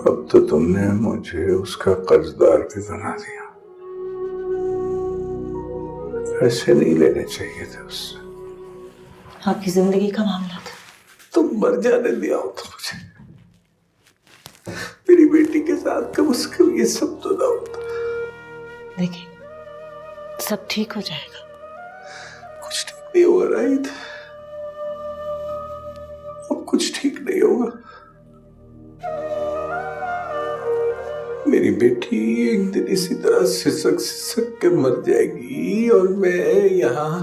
अब तो तुमने मुझे उसका कर्जदार भी बना दिया। ऐसे नहीं लेने चाहिए थे उससे। आपकी जिंदगी का मामला था। तुम मर जाने दिया हो तो मुझे। मेरी बेटी के साथ कम से कम ये सब तो ना होता। देखिए, सब ठीक हो जाएगा। कुछ ठीक नहीं होगा राहिद, अब कुछ ठीक नहीं होगा। मेरी बेटी एक दिन इसी तरह सिसक सिसक के मर जाएगी और मैं यहाँ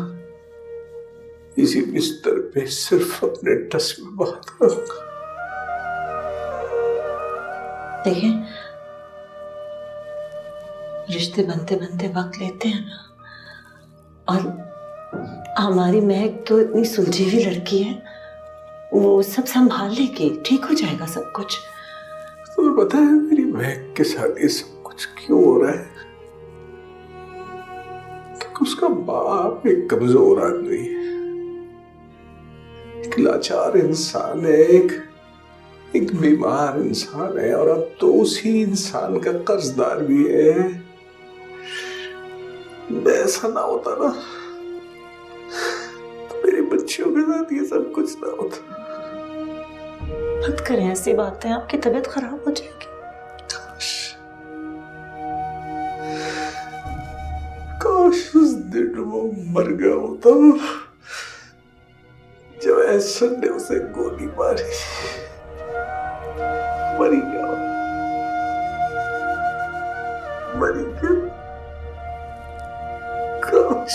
इसी बिस्तर पे सिर्फ अपने टस में बात करूंगा। देखिए, रिश्ते बनते बनते वक्त लेते हैं ना, और हमारी महक तो इतनी सुलझी हुई लड़की है, वो सब संभाल लेगी, ठीक हो जाएगा सब कुछ। तुम्हें पता है मेरी महक के साथ ये सब कुछ क्यों हो रहा है? क्योंकि उसका बाप एक कमजोर आदमी है, एक लाचार इंसान है, एक बीमार इंसान है, और अब तो उसी इंसान का कर्जदार भी है। ऐसा ना होता ना तो मेरी बच्चियों के साथ ये सब कुछ ना होता। मत करें ऐसी बातें, आपकी तबीयत खराब हो जाएगी। काश उस दिन वो मर गया होता जब ऐसन ने उसे गोली मारी। मरी गया, मरी गया। काश।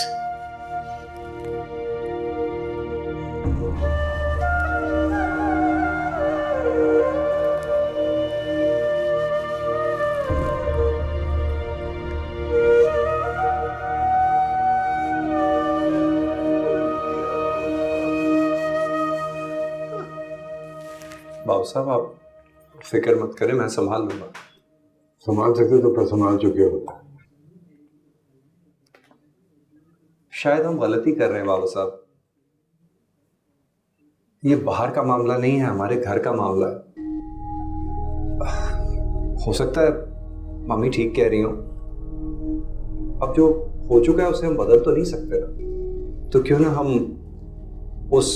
बाबू साहब, आप फिक्र मत करें, मैं संभाल लूंगा। संभाल सकते तो फिर संभाल चुके होता। शायद हम गलती कर रहे हैं बाबू साहब। ये बाहर का मामला नहीं है, हमारे घर का मामला है। हो सकता है मम्मी ठीक कह रही हो, अब जो हो चुका है उसे हम बदल तो नहीं सकते ना, तो क्यों ना हम उस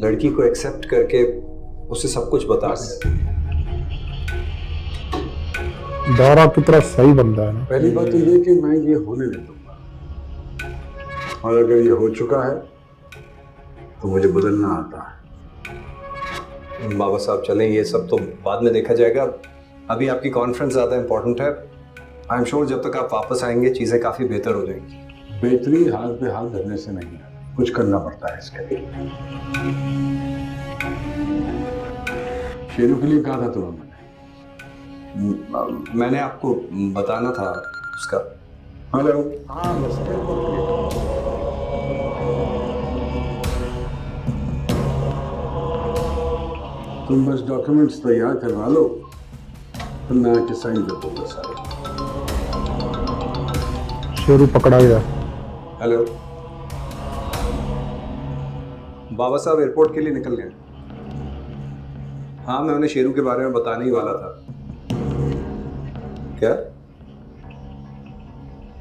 लड़की को एक्सेप्ट करके उसे सब कुछ बता दें। दारा पुत्रा सही बंदा है ना। पहली बात तो ये कि मैं ये होने नहीं दूंगा, और अगर ये हो चुका है तो मुझे बदलना आता है। बाबा साहब चलें, ये सब तो बाद में देखा जाएगा। अभी आपकी कॉन्फ्रेंस ज़्यादा इंपॉर्टेंट है। आई एम श्योर जब तक आप वापस आएंगे चीज़ें काफ़ी बेहतर हो जाएंगी। बेहतरी हाथ पे हाथ धरने से नहीं है, कुछ करना पड़ता है इसके लिए। शेरू के लिए कहा था तुम्हें मैंने आपको बताना था उसका। हेलो। हाँ बस तुम बस डॉक्यूमेंट्स तैयार करवा लो, फिर मैं आके साइन कर दूंगा सारे। शेरू पकड़ा गया। हेलो, बाबा साहब एयरपोर्ट के लिए निकल गए। हाँ, मैं उन्हें शेरू के बारे में बताने ही वाला था। क्या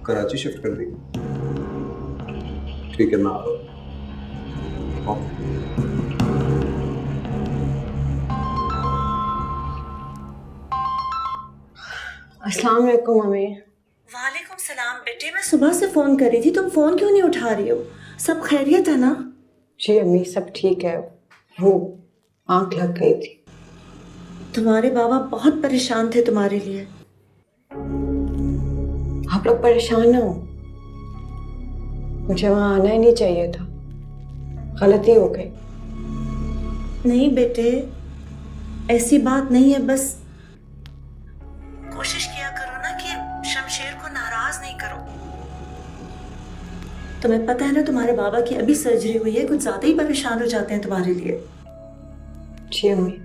कराची शिफ्ट कर दी? ठीक है, मैं आ रहा हूँ। अस्सलाम वालेकुम मम्मी। वालेकुम सलाम बेटे, मैं सुबह से फोन कर रही थी, तुम फोन क्यों नहीं उठा रही हो? सब खैरियत है ना? जी अम्मी, सब ठीक है। वो आंख लग गई थी। तुम्हारे बाबा बहुत परेशान थे तुम्हारे लिए। आप लोग परेशान ना हो, मुझे वहाँ आना ही नहीं चाहिए था, गलती हो गई। नहीं बेटे, ऐसी बात नहीं है, बस कोशिश किया करो ना कि शमशेर को नाराज नहीं करो। तुम्हें पता है ना तुम्हारे बाबा की अभी सर्जरी हुई है, कुछ ज्यादा ही परेशान हो जाते हैं तुम्हारे लिए। जी अम्मी।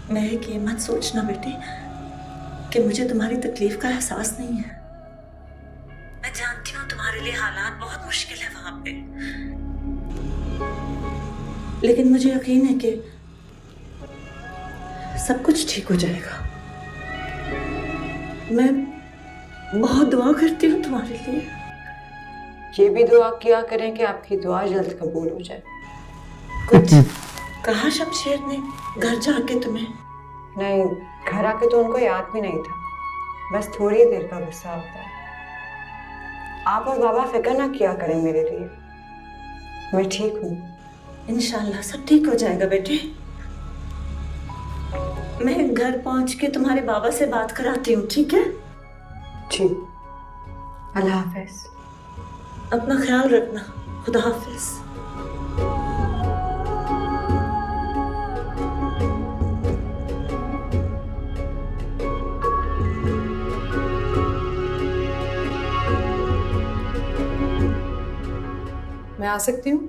महक, ये मत सोचना बेटे कि मुझे तुम्हारी तकलीफ का एहसास नहीं है। मैं जानती हूँ तुम्हारे लिए हालात बहुत मुश्किल है वहां पे, लेकिन मुझे यकीन है कि सब कुछ ठीक हो जाएगा। मैं बहुत दुआ करती हूँ तुम्हारे लिए। ये भी दुआ किया करें कि आपकी दुआ जल्द कबूल हो जाए। कुछ कहा शमशेर ने घर जाके तुम्हें? नहीं, घर आके तो उनको याद भी नहीं था, बस थोड़ी देर का गुस्सा होता है। आप और बाबा फिक्र ना किया करें मेरे लिए, मैं ठीक हूँ। इंशाल्लाह सब ठीक हो जाएगा बेटे। मैं घर पहुंच के तुम्हारे बाबा से बात कराती हूँ, ठीक है? जी, अल्लाह हाफिज। अपना ख्याल रखना। खुदा हाफिज। मैं आ सकती हूँ?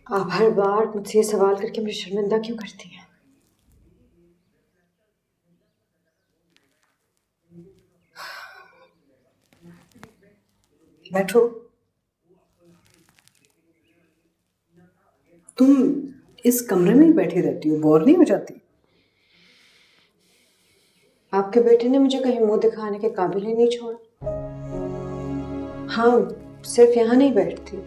आप हर बार मुझसे ये सवाल करके मुझे शर्मिंदा क्यों करती हैं? बैठो। तुम इस कमरे में ही बैठी रहती हो, बोर नहीं हो जाती? आपके बेटे ने मुझे कहीं मुंह दिखाने के काबिल ही नहीं छोड़ा। हाँ, सिर्फ यहाँ नहीं बैठती,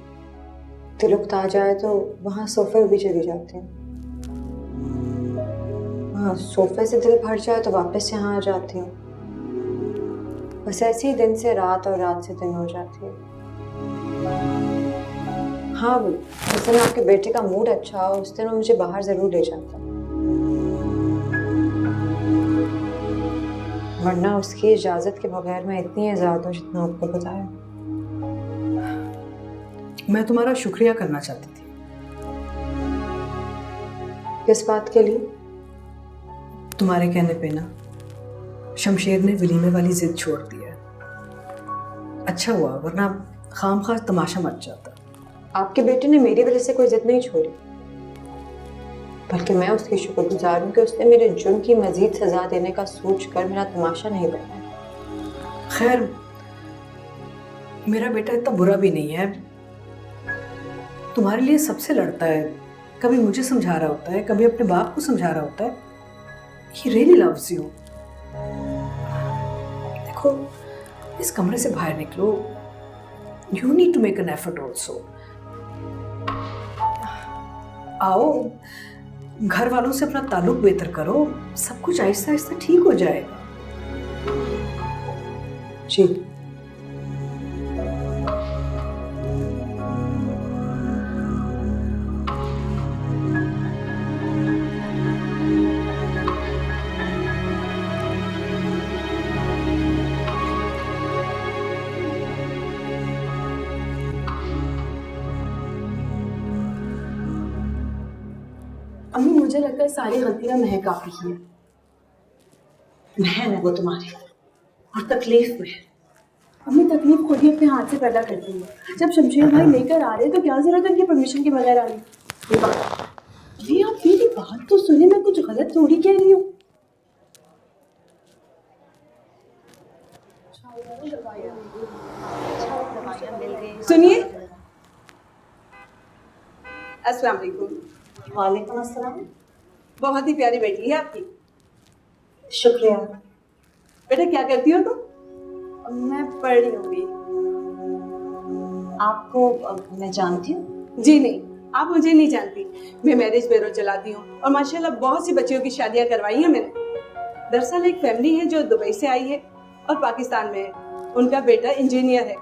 दिल उकता जाए तो वहाँ सोफे भी चली जाती हूँ। हाँ, सोफे से दिल भर जाए तो वापस यहाँ आ जाती हूँ। बस ऐसे ही दिन से रात और रात से दिन हो जाती है। हाँ, जिस दिन आपके बेटे का मूड अच्छा हो उस दिन वो मुझे बाहर जरूर ले जाता है, वरना उसकी इजाजत के बगैर मैं इतनी आजाद हूँ जितना आपको बताया। मैं तुम्हारा शुक्रिया करना चाहती थी। किस बात के लिए? तुम्हारे कहने पे ना शमशेर ने वलीमे वाली जिद छोड़ दी है। अच्छा हुआ, वरना खामखा तमाशा मच जाता। आपके बेटे ने मेरी वजह से कोई जिद नहीं छोड़ी, बल्कि मैं उसकी शुक्रगुजार हूँ कि उसने मेरे जुर्म की मजीद सजा देने का सोच कर मेरा तमाशा नहीं बनाया। खैर, मेरा बेटा इतना बुरा भी नहीं है, तुम्हारे लिए सबसे लड़ता है, कभी मुझे समझा रहा होता है, कभी अपने बाप को समझा रहा होता है। He really loves you। देखो, इस कमरे से बाहर निकलो। You need to make an effort also। आओ, घर वालों से अपना ताल्लुक बेहतर करो, सब कुछ आहिस्ता आहिस्ता ठीक हो जाएगा। जी। अम्मी, मुझे लगता है सारी गलतियां महक आप ही है। बहन है वो तुम्हारी और तकलीफ में। अम्मी, तकलीफ खुद ही अपने हाथ से पैदा करती है। जब शमशेर भाई लेकर आ रहे तो क्या जरूरत है उनकी परमिशन के बगैर आने? जी आप मेरी बात तो सुने, मैं कुछ गलत थोड़ी कह रही हूँ। सुनिए, अस्सलाम वालेकुम। वालेकुम अस्सलाम। बहुत ही प्यारी बेटी है आपकी। शुक्रिया। बेटा क्या करती हो तुम? मैं पढ़ रही होंगी। आपको मैं जानती हूँ? जी नहीं, आप मुझे नहीं जानती। मैं मैरिज ब्यूरो चलाती हूँ और माशाल्लाह बहुत सी बच्चियों की शादियाँ करवाई हैं मैंने। दरअसल एक फैमिली है जो दुबई से आई है और पाकिस्तान में है। उनका बेटा इंजीनियर है।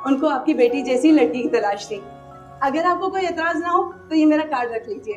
उनको आपकी बेटी जैसी लड़की की तलाश थी। अगर आपको कोई एतराज ना हो तो ये मेरा कार्ड रख लीजिए।